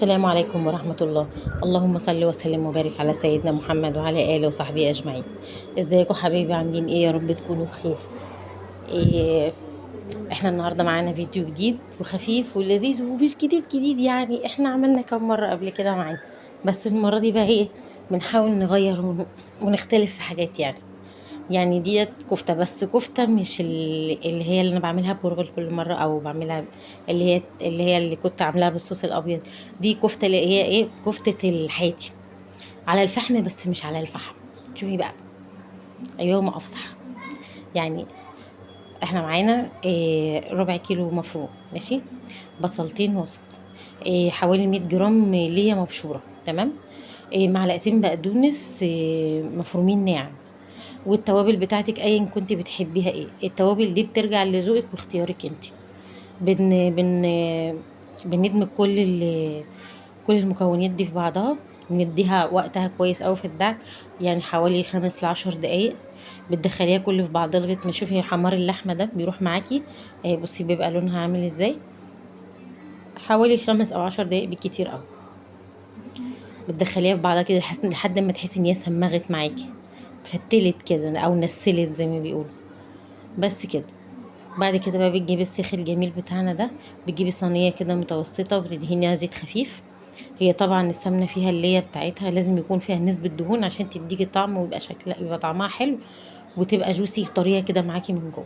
السلام عليكم ورحمة الله. اللهم صل وسلم وبارك على سيدنا محمد وعلى آله وصحبه أجمعين. ازيكم حبايبي؟ عاملين ايه؟ يا رب تكونوا بخير. إيه، احنا النهاردة معانا فيديو جديد وخفيف ولذيذ ومش جديد جديد، يعني احنا عملنا كم مرة قبل كده معانا، بس المرة دي بقى ايه، بنحاول نغير ونختلف في حاجات يعني ديت كفتة، بس كفتة مش اللي هي اللي انا بعملها برغل كل مرة، او بعملها اللي كنت عاملاها بالصوص الابيض. دي كفتة اللي هي ايه، كفتة الحياتي على الفحم، بس مش على الفحم. شوفي بقى، ايوه ما افصح. يعني احنا معانا إيه، ربع كيلو مفروم ماشي، بصلتين وسط، إيه حوالي 100 جرام ليا مبشورة، تمام. إيه معلقتين بقدونس إيه مفرومين ناعم، والتوابل بتاعتك ايا كنت بتحبيها ايه. التوابل دي بترجع لذوقك واختيارك انت. بن بن بندمج كل المكونات دي في بعضها، ونديها وقتها كويس قوي في الدعك، يعني حوالي 5 ل10 دقايق. بتدخليها كله في بعض لغايه ما تشوفي حمار اللحمه ده بيروح معاكي. بصي بيبقى لونها عامل ازاي، حوالي 5 او 10 دقايق بالكتير قوي. بتدخليها في بعضها كده لحد ما تحسي ان هي سمغت معاكي، فتلت كده او نسلت زي ما بيقولوا. بس كده. بعد كده بقى بتجيبي السيخ الجميل بتاعنا ده، بتجيبي صينيه كده متوسطه وبتدهنيها زيت خفيف. هي طبعا السمنه فيها اللي هي بتاعتها لازم يكون فيها نسبه دهون عشان تديكي طعم، ويبقى شكلها يبقى طعمها حلو، وتبقى جوسي طريه كده معاكي من جوه.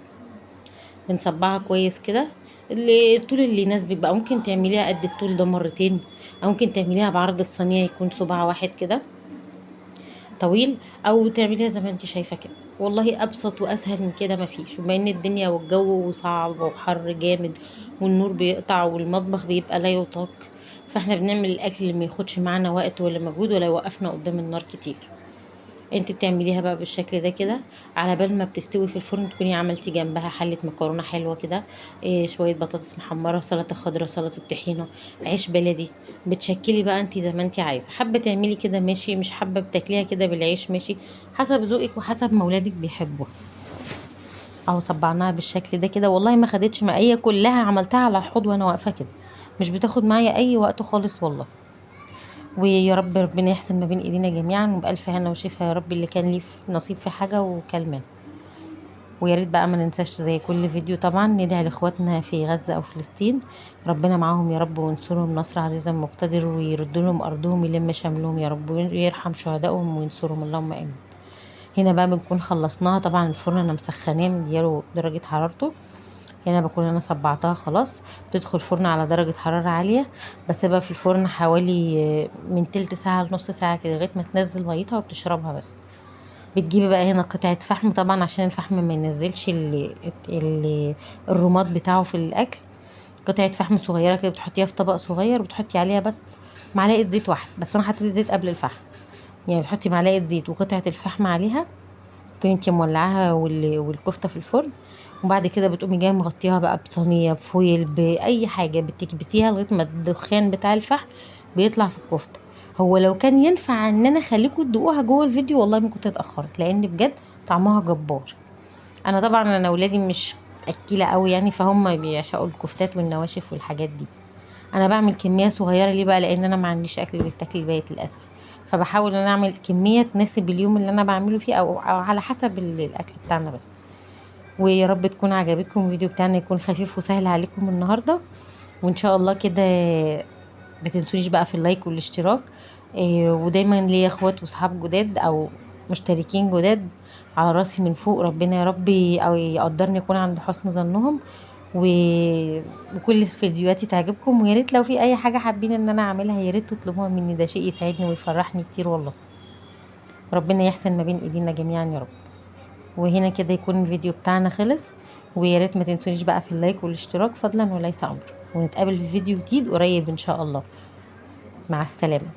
بنصبعها كويس كده، الطول اللي يناسبك بقى. ممكن تعمليها قد الطول ده مرتين، او ممكن تعمليها بعرض الصينيه يكون صباع واحد كده طويل، او تعمليها زي ما انت شايفه كده. والله ابسط واسهل من كده مفيش، وبما ان الدنيا والجو صعب وحر جامد، والنور بيقطع والمطبخ بيبقى لا يطاق، فاحنا بنعمل الاكل اللي ما ياخدش معانا وقت ولا مجهود ولا يوقفنا قدام النار كتير. انت بتعمليها بقى بالشكل ده كده، على بال ما بتستوي في الفرن تكوني عملتي جنبها حلة مكرونة حلوة كده، إيه شوية بطاطس محمرة، سلطة خضراء، سلطة طحينة، عيش بلدي. بتشكلي بقى انت زي ما انت عايزة، حابة تعملي كده ماشي، مش حابة بتاكليها كده بالعيش ماشي، حسب ذوقك وحسب ما ولادك بيحبوها. اهو صبعناها بالشكل ده كده، والله ما خدتش مقايه، كلها عملتها على الحوض وانا واقفة كده، مش بتاخد معايا اي وقت خالص والله. ويا رب ربنا يحسن ما بين ايدينا جميعا، وبألف هنا وشفا يا رب اللي كان ليه نصيب في حاجة وكل منها. ويا ريت بقى ما ننساش زي كل فيديو طبعا ندعي لاخواتنا في غزة او فلسطين، ربنا معاهم يا رب، وينصرهم نصر عزيز مقتدر، ويرد لهم ارضهم، يلم شملهم يا رب، ويرحم شهدائهم وينصرهم، اللهم امين. هنا بقى بنكون خلصناها، طبعا الفرن انا مسخناه مدياله درجة حرارته. هنا بكون انا صبعتها خلاص، بتدخل الفرن على درجة حرارة عالية، بسيبها في الفرن حوالي من تلت ساعة لنص ساعة كده لغاية ما تنزل ميتها وبتشربها بس. بتجيبي بقى هنا قطعة فحم، طبعا عشان الفحم ما ينزلش اللي الرماد بتاعه في الأكل. قطعة فحم صغيرة كده بتحطيها في طبق صغير، وبتحطي عليها بس معلقة زيت واحدة بس، أنا حطيت الزيت قبل الفحم. يعني بتحطي معلقة زيت وقطعة الفحم عليها، تكوني انتي مولعاها والكفتة في الفرن. وبعد كده بتقومي جايه مغطيها بقى بصينيه، بفويل، باي حاجه بتكبسيها لغايه ما الدخان بتاع الفحم بيطلع في الكفته. هو لو كان ينفع ان انا اخليكم تدوقوها جوه الفيديو والله ما كنت اتاخرت، لان بجد طعمها جبار. انا طبعا انا ولادي مش اكيله قوي يعني، فهم بيعشقوا الكفتات والنواشف والحاجات دي. انا بعمل كميه صغيره ليه بقى؟ لان انا ما عنديش اكل بيتاكل بايت للاسف، فبحاول ان انا اعمل كميه تناسب اليوم اللي انا بعمله فيه، او على حسب الاكل بتاعنا بس. ويا رب تكون عجبتكم الفيديو بتاعنا، يكون خفيف وسهل عليكم النهارده، وان شاء الله كده. ما تنسونيش بقى في اللايك والاشتراك. ودايما ليا اخوات وصحاب جداد او مشتركين جداد، على راسي من فوق، ربنا يا رب او يقدرني يكون عند حسن ظنهم. و... وكل فيديوهاتي تعجبكم، ويا ريت لو في اي حاجه حابين ان انا اعملها يا ريت تطلبوها مني، ده شيء يسعدني ويفرحني كتير والله. ربنا يحسن ما بين ايدينا جميعا يا رب. وهنا كده يكون الفيديو بتاعنا خلص، ويا ريت ما تنسونيش بقى في اللايك والاشتراك فضلا وليس امر، ونتقابل في فيديو جديد قريب ان شاء الله. مع السلامه.